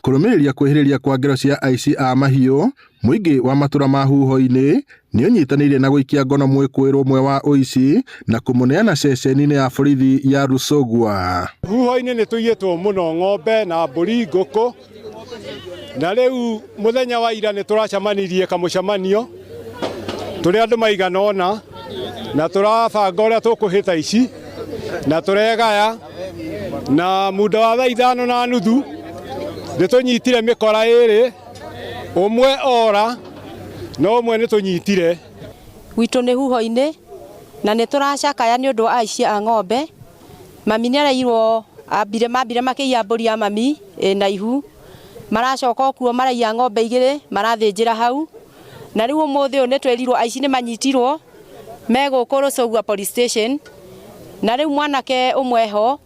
Kurumiriria kwihiriria kwa ngero cia aici a mahiũ, muingi wa matura ma huho-ini ni unyitanire na guikia ngono mwikwiru mwe wa uici na kumuneana ceceni-ini ya borithi ya Rusogwa. Huho-ini ni tuyitwo muno ng'ombe na mburi nguku, na riu muthenya wa ira ni turacamanirie kamucamanio turi andu maigana ona na turabanga uria tukuhita ici na turegaya na muda wa thaa 5:30 nitunyitire mikora iri umwe ora no umwe nitunyitire witu ni huho-ini na nituracakaya ni undu aici a ng'ombe. Mami ni arairwo mambire makiia mburi ya mami na ihu maracoka kuo maraiya ng'ombe igiri marathinjira hau, na riu umuthi uyu nitwerirwo aici ni manyitirwo meguku Rusogwa police station, na riu mwanake umweho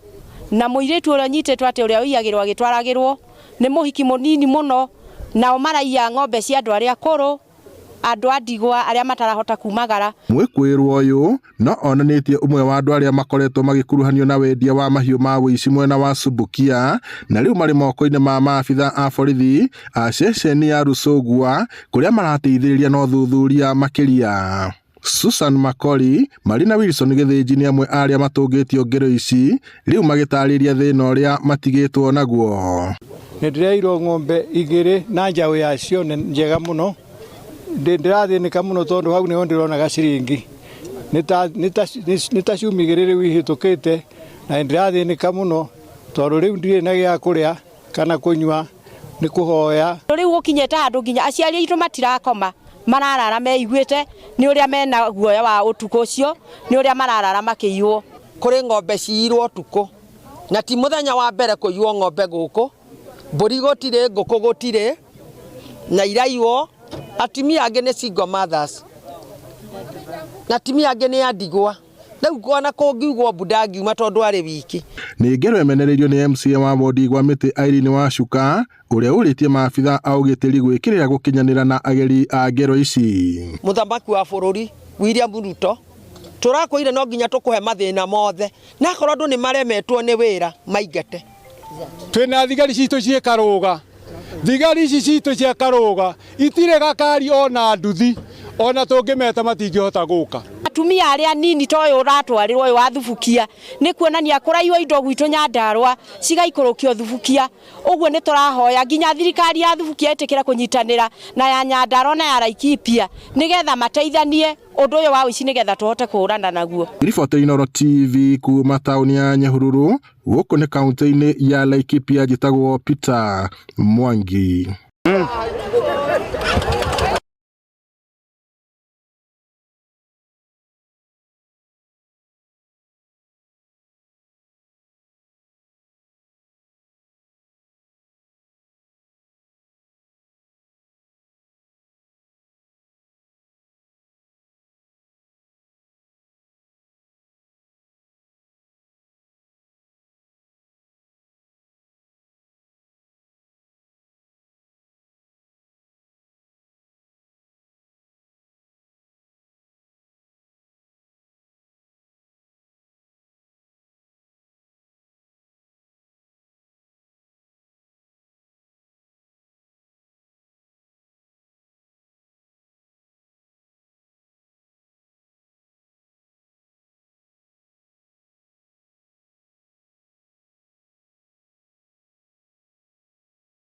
na muiritu uria nyitetwo ati uria uiyagirwo agitwaragirwo ni muhiki munini muno, nao maraiya ng'ombe cia andu aria akuru, andu a ndigwa aria matarahota kumagara. Mwikwirwo uyu no onanitie umwe wa andu aria makoretwo magikuruhanio na wendia wa mahiũ ma uici mwena wa Subukia, na riu mari moko-ini ma maabitha a borithi a ceceni ya Rusogwa kuria marateithĩrĩria na ũthuthuria makiria. Susan Makori Marina Wilson githinji ni amwe aria matungitio ngero ici riu magitariria thina uria matigitwo naguo. Ndireirwo ng'ombe igiri na njaũ yacio njega muno, ndirathinika muno tondu hau niho ndironaga ciringi nita ciumia igiri riu ihitukite, na ndirathinika muno tondu riu ndire na gia kuria kana kunywa ni kuhoya. Riu gukinyete handu nginya aciari aitu matirakoma, mararara meiguite ni uria mena guoya wa utuko ucio, ni uria mararara makiiywo. Kuri ng'ombe ciirwo tuko na ti muthenya wa mbere kuiywo ng'ombe guku, mburi gutire, nguku gutire na iraiwo. Atimia angi ni single mothers na atimia angi ni andigwa, riu kuona kungiugwo bunda ngiuma tondu ari wiki. Ni ngero emenereirio ni MCA wa Bondi gwa Miti Irene Wacuka uria uritie maabitha a ugitiri gwikirira gukinyanira na ageri a ngero ici. Muthamaki wa bururi William Ruto turakwire no nginya tukuhe mathina mothe, na korwo andu ni maremetwo ni wira maingate. Twina thigari citu ciekaruga, thigari ici citu ciekaruga itire gakari ona nduthi ona tungimeta matingihota guka. Atumia aria nini toyo uratwarirwo uyu wa Thubukia ni kuonania kuraiwa indo gwitu Nyandarua cigaikũrũkio Thubukia. Uguo ni turahoya nginya thirikari ya Thubukia itikira kunyitanira na ya Nyandarua na ya Laikipia nigetha mateithanie undu uyu wa uici nigetha tuhote kuhurana naguo. Riboti Inooro TV kuma tauni ya Nyahururu guku ni kaunti-ini ya Laikipia, njitagwo Peter Mwangi.